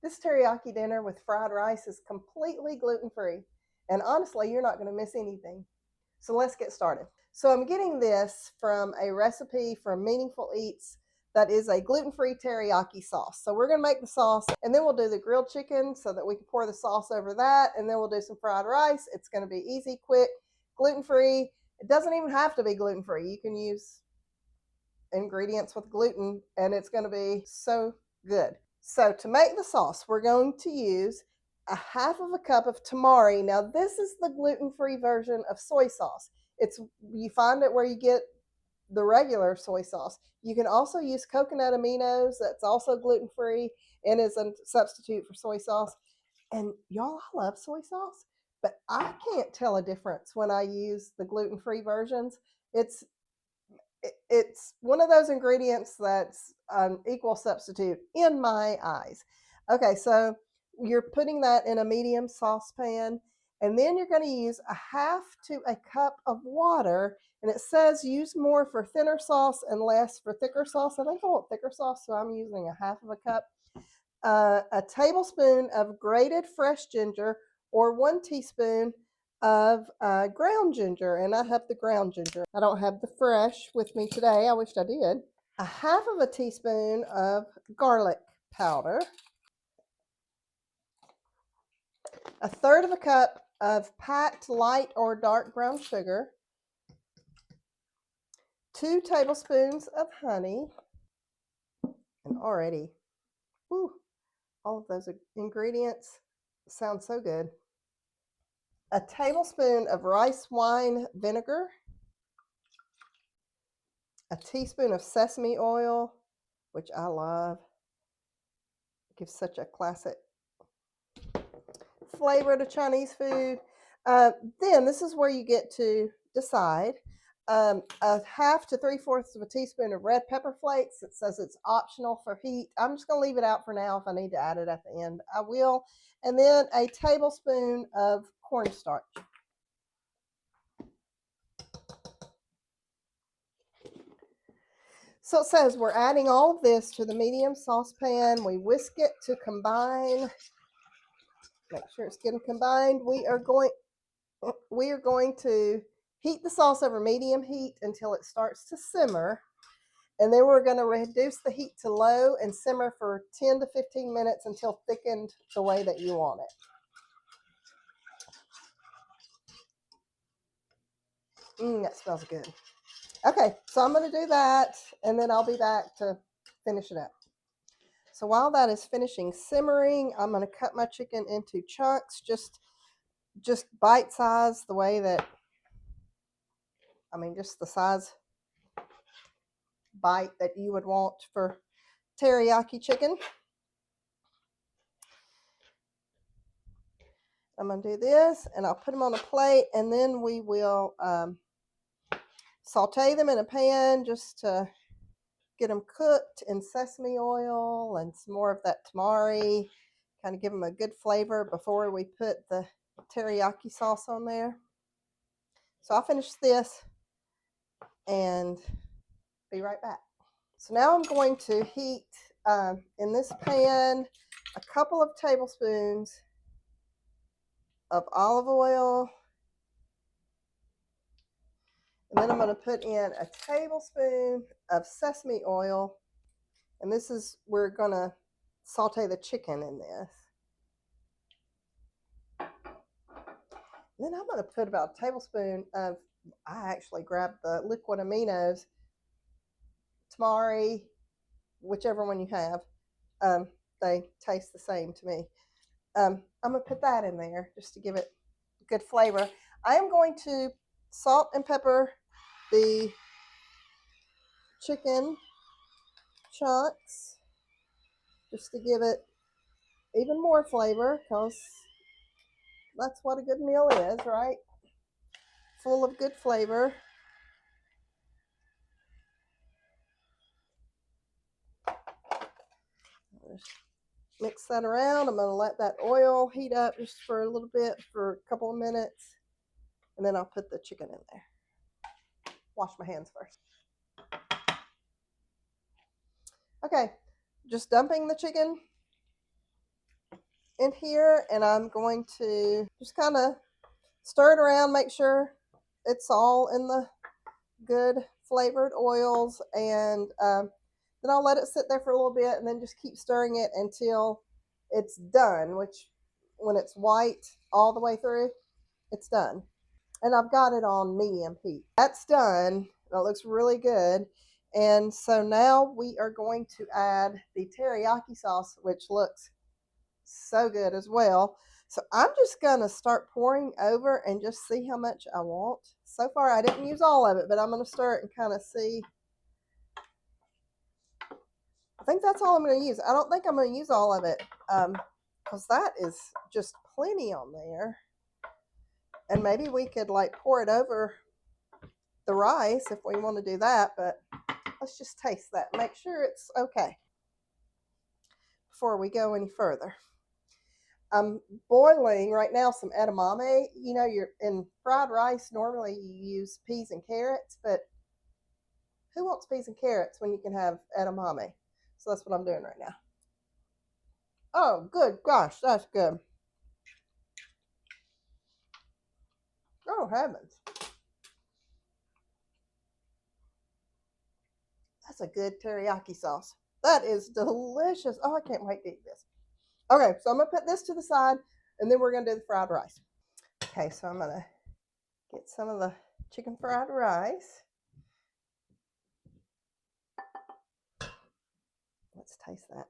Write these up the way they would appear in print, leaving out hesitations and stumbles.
This teriyaki dinner with fried rice is completely gluten-free. And honestly, you're not going to miss anything. So let's get started. So I'm getting this from a recipe from Meaningful Eats that is a gluten-free teriyaki sauce. So we're going to make the sauce and then we'll do the grilled chicken so that we can pour the sauce over that, and then we'll do some fried rice. It's going to be easy, quick, gluten-free. It doesn't even have to be gluten-free. You can use ingredients with gluten and it's going to be so good. So to make the sauce, we're going to use a half of a cup of tamari. Now this is the gluten-free version of soy sauce. You find it where you get the regular soy sauce. You can also use coconut aminos. That's also gluten-free and is a substitute for soy sauce. And y'all, I love soy sauce, but I can't tell a difference when I use the gluten-free versions. It's it's one of those ingredients that's an equal substitute in my eyes. Okay, so you're putting that in a medium saucepan, and then you're going to use a half to a cup of water. And it says use more for thinner sauce and less for thicker sauce. I think I want thicker sauce, so I'm using a half of a cup. A tablespoon of grated fresh ginger, or 1 teaspoon of ground ginger, and I have the ground ginger. I don't have the fresh with me today. I wish I did. A half of a teaspoon of garlic powder, a third of a cup of packed light or dark brown sugar, 2 tablespoons of honey, and already, whew, all of those ingredients sound so good. A tablespoon of rice wine vinegar, a teaspoon of sesame oil, which I love. It gives such a classic flavor to Chinese food. Then this is where you get to decide. A half to 3/4 of a teaspoon of red pepper flakes. It says it's optional for heat. I'm just going to leave it out for now. If I need to add it at the end, I will. And then a tablespoon of cornstarch. So it says we're adding all of this to the medium saucepan. We whisk it to combine. Make sure it's getting combined. We are going to heat the sauce over medium heat until it starts to simmer. And then we're going to reduce the heat to low and simmer for 10 to 15 minutes until thickened the way that you want it. That smells good. Okay, so I'm going to do that, and then I'll be back to finish it up. So while that is finishing simmering, I'm going to cut my chicken into chunks, just bite size, the way that, just the size bite that you would want for teriyaki chicken. I'm going to do this, and I'll put them on a plate, and then we will saute them in a pan just to get them cooked in sesame oil and some more of that tamari, kind of give them a good flavor before we put the teriyaki sauce on there. So I'll finish this and be right back. So now I'm going to heat in this pan a couple of tablespoons of olive oil. And then I'm going to put in a tablespoon of sesame oil. And this is, we're going to saute the chicken in this. And then I'm going to put about a tablespoon of, I actually grabbed the liquid aminos, tamari, whichever one you have. They taste the same to me. I'm going to put that in there just to give it good flavor. I am going to salt and pepper the chicken chunks just to give it even more flavor, because that's what a good meal is, right? Full of good flavor. Just mix that around. I'm going to let that oil heat up just for a little bit, for a couple of minutes, and then I'll put the chicken in there. Wash my hands first. Okay, just dumping the chicken in here, and I'm going to just kind of stir it around, make sure it's all in the good flavored oils, and then I'll let it sit there for a little bit and then just keep stirring it until it's done, which when it's white all the way through, it's done. And I've got it on medium heat. That's done. That looks really good. And so now we are going to add the teriyaki sauce, which looks so good as well. So I'm just going to start pouring over and just see how much I want. So far, I didn't use all of it, but I'm going to stir it and kind of see. I think that's all I'm going to use. I don't think I'm going to use all of it because that is just plenty on there. And maybe we could like pour it over the rice if we want to do that, but let's just taste that. Make sure it's okay before we go any further. I'm boiling right now some edamame. You know, you're in fried rice, normally you use peas and carrots, but who wants peas and carrots when you can have edamame? So that's what I'm doing right now. Oh, good gosh, that's good. Oh, heavens. That's a good teriyaki sauce. That is delicious. Oh, I can't wait to eat this. Okay, so I'm going to put this to the side, and then we're going to do the fried rice. Okay, so I'm going to get some of the chicken fried rice. Let's taste that.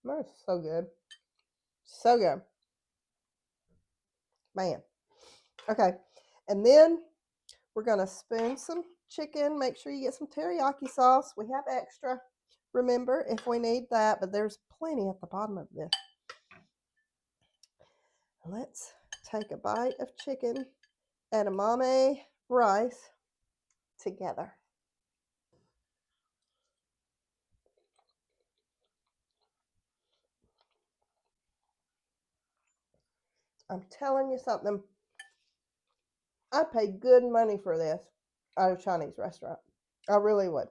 That's so good. So good. Man. Okay, and then we're going to spoon some chicken. Make sure you get some teriyaki sauce. We have extra, remember, if we need that, but there's plenty at the bottom of this. Let's take a bite of chicken edamame rice together. I'm telling you something. I'd pay good money for this at a Chinese restaurant. I really would.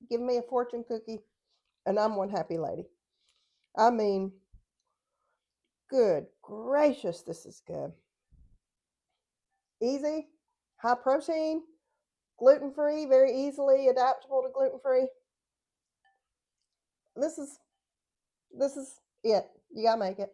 Give me a fortune cookie, and I'm one happy lady. I mean, good gracious, this is good. Easy, high protein, gluten-free, very easily adaptable to gluten-free. This is it. You gotta make it.